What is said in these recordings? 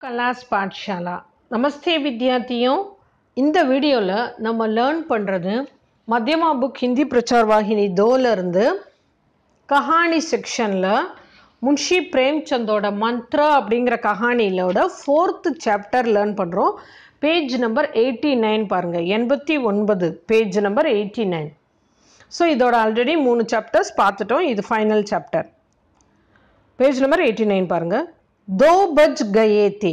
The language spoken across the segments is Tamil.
कलास पाठशाला नमस्ते विद्यार्थियों இந்த வீடியோல நம்ம லேர்ன் பண்றது மத்தியமா புக் ஹிந்தி பிரச்சார் வாகினி 2ல இருந்து கஹானி செக்ஷன்ல முன்ஷி பிரேம்சந்தோட மந்த்ரா அப்படிங்கற கஹானியோட 4th சாப்டர் லேர்ன் பண்றோம். பேஜ் நம்பர் 89 பாருங்க, 89 பேஜ் நம்பர் 89. ஸோ இதோட ஆல்ரெடி 3 சாப்டர்ஸ் பார்த்துட்டோம், இது ஃபைனல் சாப்டர். பேஜ் நம்பர் 89 பாருங்க. 2 बज गए थे,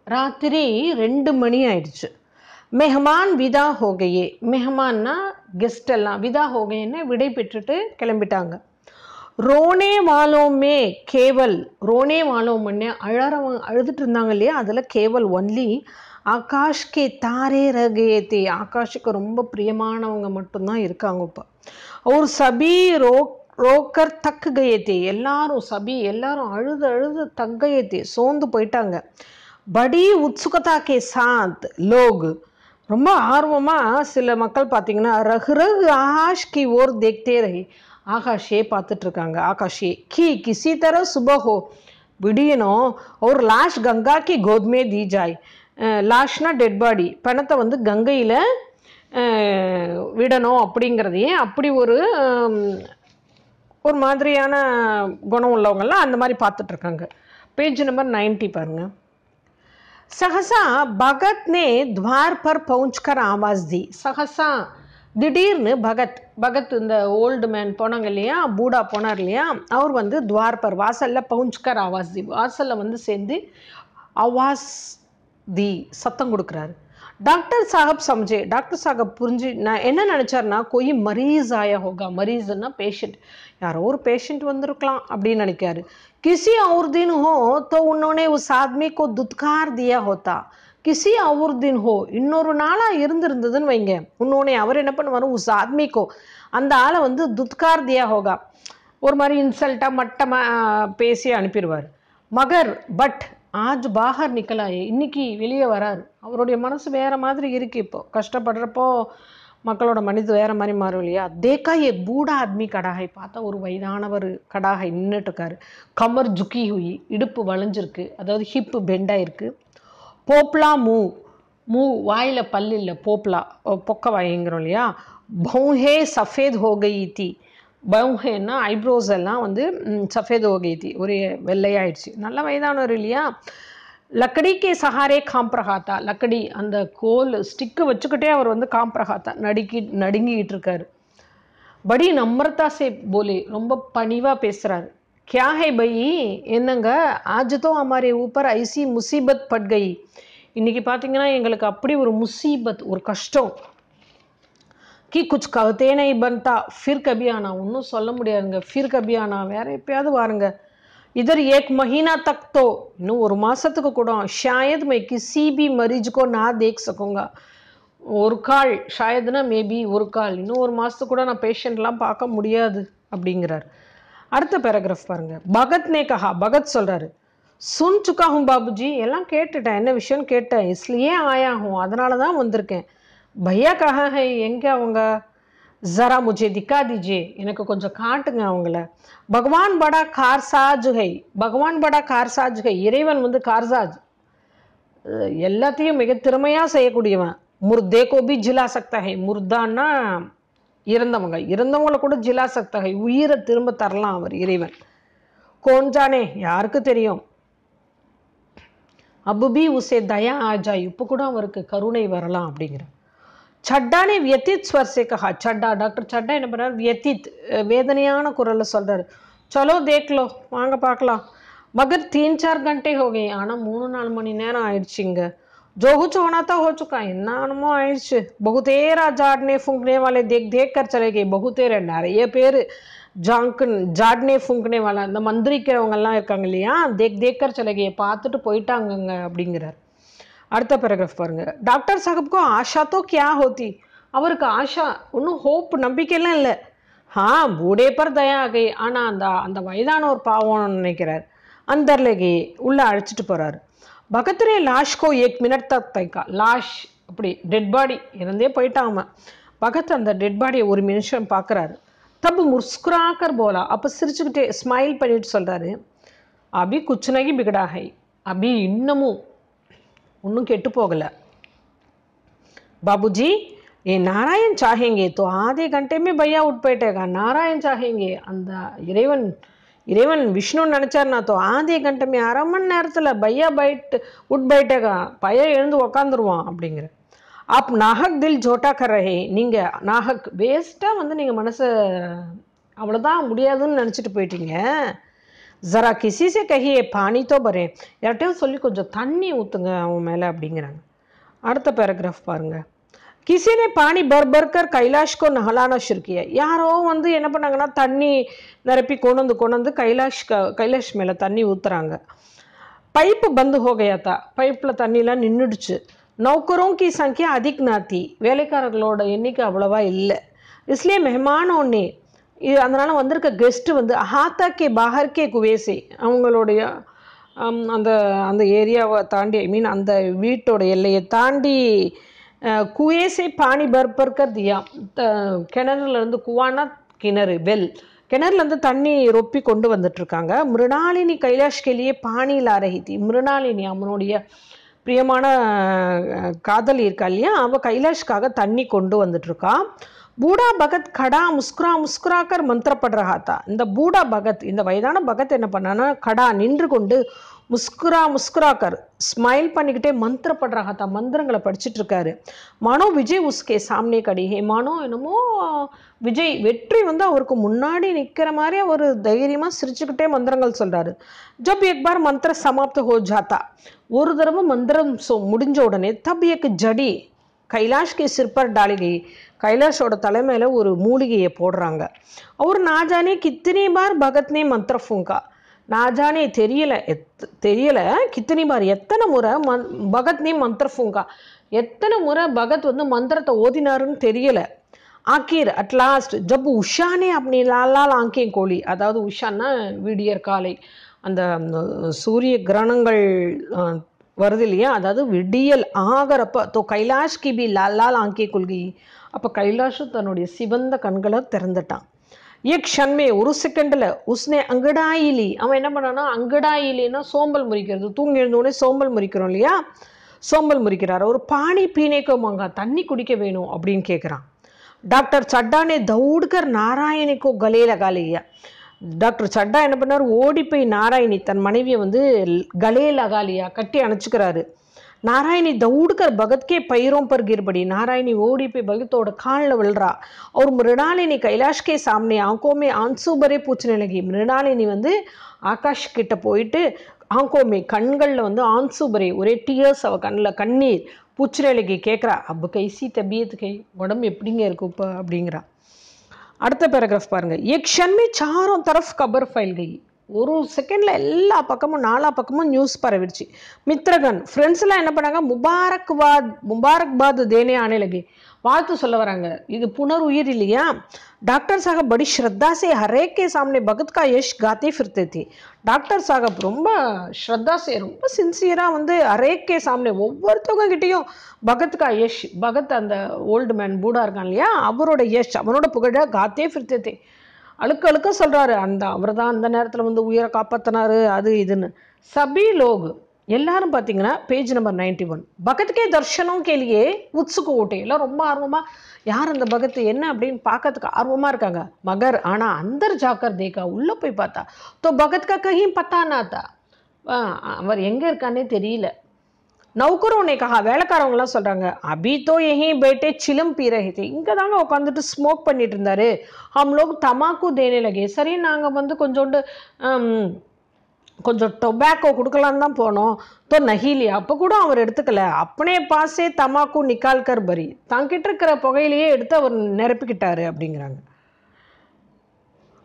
रात्रि 2 மணி ஆயிடுச்சு. मेहमान विदा हो गए, मेहमानना गेस्ट எல்லாம் विदा हो गए விடை பெற்றுட்டு கிளம்பிட்டாங்க. रोने वालों में केवल, रोने वालों में அழுதுட்டு இருந்தாங்க இல்லையா, அதில் கேவல் ஒன்லி ஆகாஷ் கே தாரே रह गए थे, ஆகாஷுக்கு ரொம்ப பிரியமானவங்க மட்டும்தான் இருக்காங்க இப்போ. और सभी ரோக்கர் தக்கு கயத்தே, எல்லாரும் சபி எல்லாரும் அழுது அழுது தக்கையத்தே சோர்ந்து போயிட்டாங்க. படி உத்சுகதா கே சாத் லோக், ரொம்ப ஆர்வமாக சில மக்கள் பார்த்தீங்கன்னா ரகு ரகு ஆகாஷ் கி ஓர் தேக்தே ரஹி, ஆகாஷே பார்த்துட்ருக்காங்க. ஆகாஷே கி கிசி தர சுப ஹோ, விடியணும் ஒரு லாஷ் கங்கா கி கோத்மே தி ஜாய், லாஷ்னா டெட் பாடி, பணத்தை வந்து கங்கையில் விடணும் அப்படிங்கிறதையே அப்படி ஒரு மாதிரியான குணம் உள்ளவங்கெல்லாம் அந்த மாதிரி பார்த்துட்ருக்காங்க. பேஜ் நம்பர் 90 பாருங்க. सहसा भगत ने द्वार पर पहुंचकर आवाज दी, सहसा திடீர்னு பகத் இந்த ஓல்டு மேன் போனாங்க இல்லையா, பூடா போனார் இல்லையா, அவர் வந்து துவார் பர் வாசலில் பவுஞ்ச்கர் ஆவாஸ் தி, வாசலில் வந்து சேர்ந்து ஆவாஸ் தி சத்தம் கொடுக்குறாரு. டாக்டர் சாஹப் சம்ஜே, டாக்டர் சாஹப் புரிஞ்சு நான் என்ன நினச்சார்னா கொய் மரீஸ் ஆயா ஹோகா, மரீஸ்னா பேஷண்ட், யாரோ ஒரு பேஷண்ட் வந்திருக்கலாம் அப்படின்னு நினைக்காரு. किसी और दिन हो तो उन्होंने उस आदमी को दुत्कार दिया होता, किसी और दिन हो இன்னொரு நாளாக இருந்திருந்ததுன்னு வைங்க, உன்னோடனே அவர் என்ன பண்ணுவார், உஸ் ஆத்மிக்கோ அந்த ஆளை வந்து துத்கார் தியா ஹோகா, ஒரு மாதிரி இன்சல்ட்டாக மட்டமாக பேசி அனுப்பிடுவார். மகர் பட் ஆஜ் பாகர் நிக்கலாயே, இன்னைக்கு வெளியே வராரு, அவருடைய மனசு வேறு மாதிரி இருக்குது. இப்போ கஷ்டப்படுறப்போ மக்களோட மனித வேறு மாதிரி மாறும் இல்லையா. தேக்கா ஏ பூடா ஆத்மி கடாகை, பார்த்தா ஒரு வயதானவர் கடாகை நின்றுட்டுருக்காரு. கமர் ஜுக்கி ஹுயி, இடுப்பு வளைஞ்சிருக்கு, அதாவது ஹிப்பு பெண்டாயிருக்கு. போப்லா மூ வாயில் பல் இல்லை, போப்லா பொக்க வாய்ங்கிறோம் இல்லையா. பௌஹே சஃபேத் ஹோகை தி, பௌஹேன்னா ஐப்ரோஸ் எல்லாம் வந்து சஃபேத் ஹோகை தி, ஒரு வெள்ளையாயிடுச்சு, நல்ல வயதானவர் இல்லையா. லக்கடி கே சஹாரே காம்ப்ரஹாத்தா, லக்கடி அந்த கோல் ஸ்டிக்கு வச்சுக்கிட்டே அவர் வந்து காம்ப்ரஹாத்தா நடுங்கிட்டு இருக்காரு. படி நம்ரதா சே போலே, ரொம்ப பணிவாக பேசுகிறாரு. கியா ஹை பை, என்னங்க ஆஜ்தோ ஹமாரே ஊப்பர் ஐசி முசீபத் பட் கை, இன்னைக்கு பார்த்தீங்கன்னா எங்களுக்கு அப்படி ஒரு முசீபத், ஒரு கஷ்டம். கி குச் கஹதே நஹி பன்தா ஃபிர் கபி ஆனா, ஒன்றும் சொல்ல முடியாதுங்க, ஃபிர் கபி ஆனா வேற எப்பயாவது வாருங்க. इधर एक महीना तक तो, இன்னும் ஒரு மாதத்துக்கு கூட शायद मैं किसी भी मरीज को ना देख सकूँगा, ஒரு கால் ஷாயதுனா மேபி ஒரு கால், இன்னும் ஒரு மாதத்துக்கு கூட நான் பேஷண்ட்லாம் பார்க்க முடியாது அப்படிங்கிறார். அடுத்த பேராகிராஃப் பாருங்க. பகத் நே கஹா, பகத் சொல்கிறாரு, சுன் சுக்கா ஹூம் பாபுஜி, எல்லாம் கேட்டுட்டேன், என்ன விஷயம்னு கேட்டேன், இஸ்லியே ஆயா ஹூம் அதனால தான் வந்திருக்கேன். பையா கஹா ஹை, எங்கே அவங்க, ஜரா முझे दिखा दीजिए, எனக்கு கொஞ்சம் காட்டுங்க அவங்கள. பகவான் படா கார்சாஜ் ஹை, பகவான் படா கார்சாஜ் ஹை, இறைவன் வந்து கார்சாஜ், எல்லாத்தையும் மிக திறமையாக செய்யக்கூடியவன். முர்தே கோ பி ஜிலா சக்தா ஹை, முர்தான்னா இறந்தவங்களை கூட ஜிலா சக்தா ஹை, உயிரை திரும்ப தரலாம் அவர் இறைவன். கோன்ஜானே, யாருக்கு தெரியும். அபுபி உசே தயா ஆஜாய், இப்போ கூட அவருக்கு கருணை வரலாம் அப்படிங்கிற. சட்டா ने व्यतीत स्वर से कहा, சட்டா டாக்டர் சட்டா என்ன பண்ணார், व्यतीत வேதனையான குரலில் சொல்கிறார். சலோ தேக்லோ, வாங்க பார்க்கலாம். மகர் 3-4 घंटे हो गए, ஆனால் 3-4 மணி நேரம் ஆயிடுச்சுங்க. जो कुछ होना था हो चुका, என்னமோ ஆயிடுச்சு. बहुतेरा झाड़ने फूंकने वाले देख कर चले गए, बहुतेरा நிறைய பேர் ஜாட்னே ஃபுங்கனே வாலா, இந்த மந்திரிக்கிறவங்கெல்லாம் இருக்காங்க இல்லையா, தேக் கர் चले गए, பார்த்துட்டு போயிட்டாங்கங்க அப்படிங்கிறார். அடுத்த பேராகிராஃப் பாருங்க. டாக்டர் சாஹப்கோ ஆஷா தோ கியா ஹோத்தி, அவருக்கு ஆஷா ஒன்றும் ஹோப் நம்பிக்கையெல்லாம் இல்லை. பூடே பர் தயா ஆகை, ஆனால் அந்த வயதான ஒரு பாவம்னு நினைக்கிறார். அந்தர்லேகே உள்ள அழைச்சிட்டு போகிறாரு. பகத்ரே லாஷ்கோ 1 மினிட் தக் தைக்கா, லாஷ் அப்படி டெட் பாடி இறந்தே போயிட்டாங்க. பகத் அந்த டெட் பாடியை 1 நிமிஷம் பார்க்குறாரு. தப்பு முஸ்குராக்கர் போலா, அப்போ சிரிச்சுக்கிட்டே ஸ்மைல் பண்ணிட்டு சொல்கிறாரு, அபி குச் நகி பிகடா ஹை, अभी இன்னமும் ஒன்றும் கெட்டு போகலை. बाबूजी ये नारायण चाहेंगे तो आधे घंटे में भैया उठ बैठेगा. नारायण चाहेंगे அந்த இறைவன் விஷ்ணு நினச்சார்னா तो आधे घंटे में அரை மணி நேரத்தில் பையா உட் बैठेगा, பையன் எழுந்து உக்காந்துருவான் அப்படிங்கிற. आप नाहक दिल झोटा कर रहे, நீங்கள் நாஹக் வேஸ்ட்டாக வந்து நீங்கள் மனசை அவ்வளோதான் முடியாதுன்னு நினச்சிட்டு போயிட்டீங்க. ஜரா கிசி சே கஹியே பானி தோ பரே, யார்கிட்டையும் சொல்லி கொஞ்சம் தண்ணி ஊற்றுங்க அவன் மேலே அப்படிங்கிறாங்க. அடுத்த பேராகிராஃப் பாருங்கள். किसी ने पानी भर भर कर कैलाश को नहलाना शुरू किया. யாரோ வந்து என்ன பண்ணாங்கன்னா தண்ணி நிரப்பி கொண்டு வந்து கைலாஷ் மேலே தண்ணி ஊற்றுறாங்க. பைப்பு பந்து हो गया था, பைப்பில் தண்ணிலாம் நின்றுடுச்சு. नौकरों की संख्या अधिक ना थी, வேலைக்காரர்களோட எண்ணிக்கை அவ்வளவா இல்லை. इसलिए मेहमानों ने அதனால் வந்திருக்க கெஸ்ட்டு வந்து ஹாத்தாக்கே பாஹர்கே குவேசே, அவங்களுடைய அந்த அந்த ஏரியாவை தாண்டி அந்த வீட்டோட எல்லையை தாண்டி குவேசே பானி பர்பர்க்க தியா, கிணறுலேருந்து குவானா கிணறு வெல், கிணறுலேருந்து தண்ணி ரொப்பி கொண்டு வந்துட்டுருக்காங்க. மிருணாளினி கைலாஷ்கேலியே பானி லாரஹி தி, மிருணாளினி அவனுடைய பிரியமான காதலி இருக்கா இல்லையா, அவள் கைலாஷ்காக தண்ணி கொண்டு வந்துட்டுருக்கா. பூடா பகத் கடா முஸ்குராக்கர் மந்திரப்பட ரஹா தா. இந்த பூடா பகத், இந்த வயதான பகத் என்ன பண்ணான்னா கடா நின்று கொண்டு முஸ்குராக்கர் ஸ்மைல் பண்ணிக்கிட்டே மந்திரப்பட ரஹா தா, மந்திரங்களை படிச்சுட்டு இருக்காரு. மனோ விஜய் உஸ்கே சாம்னே கடி ஹே, மனோ என்னமோ விஜய் வெற்றி வந்து அவருக்கு முன்னாடி நிற்கிற மாதிரி அவர் தைரியமாக சிரிச்சுக்கிட்டே மந்திரங்கள் சொல்கிறாரு. ஜப் எக் பார் மந்திர சமாப்த ஹோ ஜாத்தா, ஒரு தடவை மந்திரம் முடிஞ்ச உடனே தப் எக் ஜடி கைலாஷ்கே சிற்பர் டாலிகை, கைலாஷோட தலைமையில் ஒரு மூலிகையை போடுறாங்க. அவர் நாஜானே கித்தனி பார் பகத்னே மந்திர ஃபூங்கா, நாஜானே தெரியலை கித்தனி பார் எத்தனை முறை பகத்னே மந்திர ஃபூங்கா, எத்தனை முறை பகத் வந்து மந்திரத்தை ஓதினாருன்னு தெரியலை. ஆக்கீர் அட்லாஸ்ட் ஜப் உஷானே அப்படி லாலால் ஆங்கேன் கோழி, அதாவது உஷான்னா விடியற் காலை, அந்த சூரிய கிரகணங்கள் வருது இல்லையா, அதாவது விடியல் ஆகிறப்ப தோ கைலாஷ் கி பி லால் ஆங்கே கொள்கை, அப்போ கைலாஷும் தன்னுடைய சிவந்த கண்களை திறந்துட்டான். ஏக் க்ஷண்மே ஒரு செகண்டில் உஸ்னே அங்கடாயிலி, அவன் என்ன பண்ணான்னா அங்கடாயிலின்னா சோம்பல் முறிக்கிறது, தூங்கி எழுந்தோடனே சோம்பல் முறிக்கிறோம் இல்லையா, சோம்பல் முறிக்கிறார். ஒரு பானி பீனேக்கோ மாங்க, தண்ணி குடிக்க வேணும் அப்படின்னு கேட்குறான். டாக்டர் சட்டானே தௌடுகர் நாராயணிக்கோ கலே லகா லியா, டாக்டர் சட்டா என்ன பண்ணார், ஓடி போய் நாராயணி தன் மனைவியை வந்து கலே லகாலியா கட்டி அணைச்சிக்கிறாரு. நாராயணி தௌடுகர் பகத்கே பைரோம் பர் கிர்படி, நாராயணி ஓடி போய் பகத்தோட காலில் விழுறா. அவர் மிருணாளினி கைலாஷ்கே சாம்னே ஆங்கோமே ஆன்சூபரே பூச்சின லகி, மிருணாளினி வந்து ஆகாஷ் கிட்ட போயிட்டு ஆங்கோமே கண்களில் வந்து ஆன்சூபரே ஒரே டியர்ஸ், அவள் கண்ணில் கண்ணீர் பூச்சின லகி கேட்குறா. அப்போ கைசி தபியத்து கை, உடம்பு எப்படிங்க இருக்கும் இப்போ அப்படிங்கிறா. அடுத்த பேராகிராஃப் பாருங்கள். ஏக் க்ஷண்மே சாரோं तरफ खबर फैल गई, ஒரு செகண்டில் எல்லா பக்கமும் நாலா பக்கமும் நியூஸ் பரவிடுச்சு. மித்ரகன் ஃப்ரெண்ட்ஸ்லாம் என்ன பண்ணாங்க, முபாரக்பாத் தேனே ஆனே லகே, வாழ்த்து சொல்ல வராங்க. இது புனர் உயிர் இல்லையா. டாக்டர் சாஹப் படி ஸ்ரத்தா சே ஹரேக் கே சாம்னே பகத் கா யஷ் காத்தே ஃபிர்தே தே, டாக்டர் சாஹப் ரொம்ப ஸ்ரத்தா சே ரொம்ப சின்சியராக வந்து ஹரேக் கே சாம்னே ஒவ்வொருத்தவங்க கிட்டேயும் பகத் கா யஷ், பகத் அந்த ஓல்டு மேன் பூடா இருக்கான் இல்லையா, அவரோட யஷ் அவனோட புகழ காத்தே ஃபிர்தே தே, அழுக்க சொல்கிறாரு. அவர் தான் அந்த நேரத்தில் வந்து உயிரை காப்பாற்றினாரு அது இதுன்னு. சபி லோக் எல்லாரும் பார்த்தீங்கன்னா பேஜ் நம்பர் 91 பகத்கே தர்ஷனம் கேலியே உத்சுக்கு ஓட்டே, எல்லாம் ரொம்ப ஆர்வமாக யார் அந்த பகத் என்ன அப்படின்னு பார்க்கறதுக்கு ஆர்வமாக இருக்காங்க. மகர் ஆனால் அந்தர் ஜாக்கர் தேக்கா, உள்ளே போய் பார்த்தா தோ பகத் கா கஹீம் பத்தானா தா, அவர் எங்கே இருக்கானே தெரியல. நௌக்கரோனே கஹா, வேலைக்காரவங்களாம் சொல்கிறாங்க, அபி தோ யஹீ பேட்டே சிலம் பீ ரஹே தே, இங்கே தாங்க உட்காந்துட்டு ஸ்மோக் பண்ணிட்டு இருந்தாரு. ஹம் லோக் தமாக்கு தேனே லகே, சரி நாங்கள் வந்து கொஞ்சம் டொபாக்கோ கொடுக்கலான்னு தான் போனோம். தோ நஹீலி, அப்போ கூட அவர் எடுத்துக்கல. அப்பனே பாசே தமாக்கு நிக்கால்கர் பரி, தங்கிட்ட இருக்கிற புகையிலேயே எடுத்து அவர் நிரப்பிக்கிட்டாரு அப்படிங்கிறாங்க.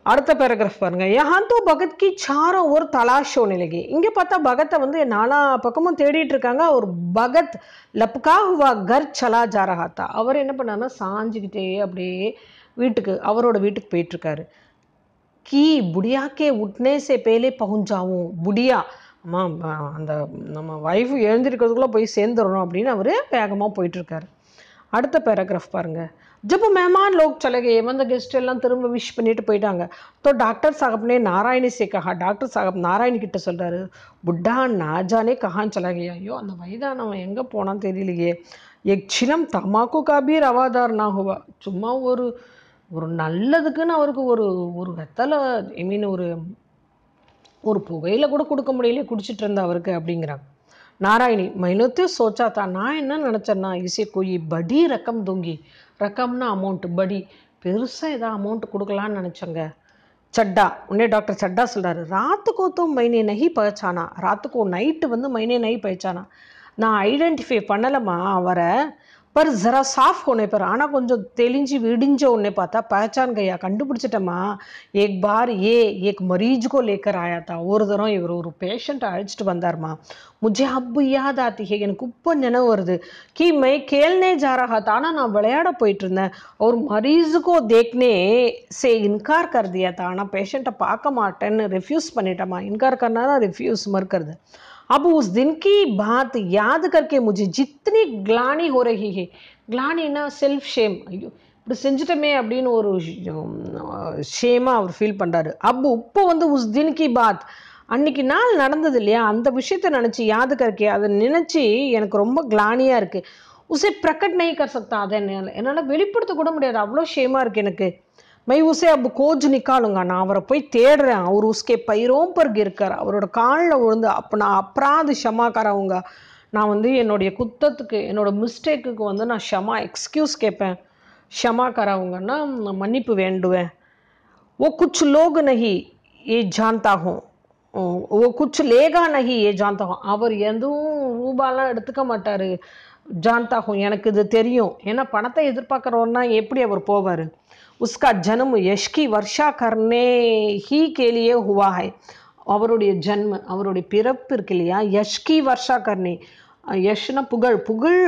அடுத்த பேராகிராஃப் பாருங்க. யஹாं தோ பகத் கி சாரோं ஓர் தலாஷ் ஹோனே லகி, இங்கே பார்த்தா பகத்தை வந்து நாலா பக்கமும் தேடிட்டு இருக்காங்க. ஒரு பகத் லப்கா ஹுவா கர் சலா ஜா ரஹா தா, அவர் என்ன பண்ணாருன்னா சாஞ்சிக்கிட்டே அப்படியே அவரோட வீட்டுக்கு போயிட்டுருக்காரு. கி புடியாக்கே உட்னே சே பேலே பहुंचाऊं, புடியா அம்மா அந்த நம்ம ஒய்ஃபு எழுந்திருக்கிறதுக்குள்ளே போய் சேர்ந்துடணும் அப்படின்னு அவர் வேகமாக போயிட்டுருக்காரு. அடுத்த பேராகிராஃப் பாருங்கள். जब मेहमान लोग चले गए वंद गेस्ट एல்லாம் திரும்ப விஷ் பண்ணிட்டு போயிட்டாங்க. तो डॉक्टर साहब ने नारायणी से कहा. डॉक्टर साहब नारायणी கிட்ட சொல்றாரு, बुढ़ा ना जाने कहाँ चला गया. ஐயோ அந்த வயதானவன் எங்கே போனான்னு தெரியலையே. एक छिलम तम्बाकू का भी रवादार ना हुआ. சும்மா ஒரு ஒரு நல்லதுக்குன்னு அவருக்கு ஒரு ஒரு வெத்தலை ஐ மீன் ஒரு ஒரு புகையில கூட கொடுக்க முடியல குடிச்சிட்டு இருந்த அவருக்கு அப்படிங்கிறாங்க. नारायणी मैंने तो सोचा था நான் என்ன நினச்சேன்னா इसे कोई बड़ी रकम दूंगी. रकमना अमाउंट बड़ी பெருசாக ஏதாவது अमाउंट கொடுக்கலான்னு நினச்சேங்க. चड्डा उन्हें डॉक्टर चड्डा சொல்கிறாரு, रात को तो मैंने नहीं पहचाना. रात को नाइट வந்து मैंने नहीं पहचाना. நான் ஐடென்டிஃபை பண்ணலம்மா அவரை. पर ज़रा साफ होने पर ஆனால் கொஞ்சம் தெளிஞ்சு விடிஞ்ச உடனே பார்த்தா पहचान गया கண்டுபிடிச்சிட்டம்மா. एक बार ये एक मरीज को लेकर आया था. ஒரு தரம் இவர் ஒரு பேஷண்ட்டை அழைச்சிட்டு வந்தார்மா. मुझे अब याद आती है எனக்கு இப்போ நினைவு வருது. कि मैं खेलने जा रहा था ஆனால் நான் விளையாட போயிட்டு இருந்தேன். और मरीज को देखने से इनकार कर दिया था. ஆனால் பேஷண்ட்டை பார்க்க மாட்டேன்னு रिफ्यूज़ பண்ணிட்டேம்மா. इनकार करना ना रिफ्यूज़ मरकरது. अब उस दिन की बात याद करके मुझे जितनी ग्लानी हो रही है. ग्लानीना सेल्फ ஷேம். ஐயோ இப்படி செஞ்சுட்டமே அப்படின்னு ஒரு ஷேமாக அவர் ஃபீல் பண்ணுறாரு. அப்போ இப்போ வந்து உஸ் தின் கி பாத் அன்னைக்கு நாள் நடந்தது இல்லையா அந்த விஷயத்தை நினச்சி யாद करके அதை நினச்சி எனக்கு ரொம்ப கிளானியாக இருக்குது. உசே பிரகட் नहीं कर सकता. அதை என்னால் வெளிப்படுத்த கூட முடியாது, அவ்வளோ ஷேமாக இருக்குது எனக்கு. मैं उसे अब खोज निकालूंगा. நான் அவரை போய் தேடுறேன். அவர் उसके पैरों पर गिरकर அவரோட காலில் விழுந்து अपना अपराध क्षमा कराऊंगा. நான் வந்து என்னுடைய குத்தத்துக்கு என்னோட மிஸ்டேக்குக்கு வந்து நான் ஷமா எக்ஸ்கியூஸ் கேட்பேன். ஷமா कराऊंगाன்னா மன்னிப்பு வேண்டுவேன். वो कुछ लोग नहीं ये जानता हूँ. वो कुछ लेगा नहीं ये जानता हूँ. அவர் எதுவும் ரூபாலாம் எடுத்துக்க மாட்டார். जानता हूँ எனக்கு இது தெரியும். ஏன்னா பணத்தை எதிர்பார்க்குறவன்னா எப்படி அவர் போவார். उसका जन्म यश की वर्षा करने ही के लिए हुआ है. அவருடைய ஜன்ம அவருடைய பிறப்பு இருக்கு இல்லையா, யஷ் கி வர்ஷா கர்னே. யஷ்னா புகழ், புகழ்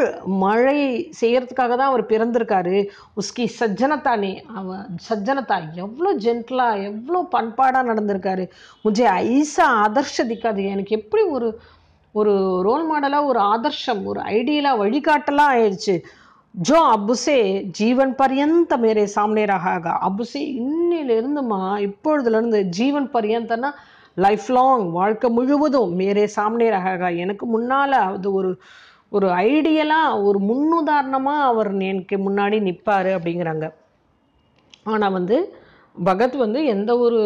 மழை செய்யறதுக்காக தான் அவர் பிறந்திருக்காரு. உஸ்கி சஜ்ஜனத்தானே அவ சஜ்ஜனத்தா எவ்வளோ ஜென்டலாக எவ்வளோ பண்பாடாக நடந்திருக்காரு. முझे ஐசா ஆதர்ஷ திக்காது. எனக்கு எப்படி ஒரு ஒரு ரோல் மாடலாக ஒரு ஆதர்ஷம் ஒரு ஐடியலாக வழிகாட்டலாம் ஆயிடுச்சு. जो अब से जीवन पर्यंत मेरे सामने रहेगा. अब से இன்னிலிருந்துமா இப்பொழுதுலேருந்து ஜீவன் பர்யந்தனா லைஃப் லாங் வாழ்க்கை முழுவதும் மேரே சாம்னே ரஹேகா எனக்கு முன்னால் அது ஒரு ஒரு ஐடியலாக ஒரு முன்னுதாரணமாக அவர் எனக்கு முன்னாடி நிற்பார் அப்படிங்கிறாங்க. ஆனால் வந்து பகத் வந்து எந்த ஒரு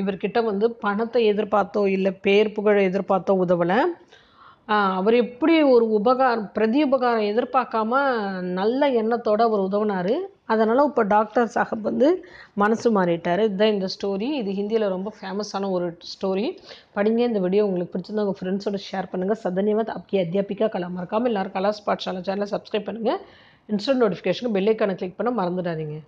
இவர்கிட்ட வந்து பணத்தை எதிர்பார்த்தோ இல்லை பேர் புகழை எதிர்பார்த்தோ உதவலை. அவர் எப்படி ஒரு பிரதி உபகாரம் எதிர்பார்க்காம நல்ல எண்ணத்தோடு அவர் உதவினார். அதனால் இப்போ டாக்டர் சாஹப் வந்து மனசு மாறிட்டார். இதுதான் இந்த ஸ்டோரி. இது ஹிந்தியில் ரொம்ப ஃபேமஸான ஒரு ஸ்டோரி. படிங்க. இந்த வீடியோ உங்களுக்கு பிடிச்சிருந்தா உங்கள் ஃப்ரெண்ட்ஸோட ஷேர் பண்ணுங்கள். சதன்யவாத். आपकी अध्यापिका कला மறக்காமல் எல்லாரும் கலாஸ் பாட்சாலா சேனலை சப்ஸ்கிரைப் பண்ணுங்கள். இன்ஸ்டன்ட் நோட்டிஃபிகேஷனுக்கு பெல் ஐக்கானை கிளிக் பண்ண மறந்துடாதீங்க.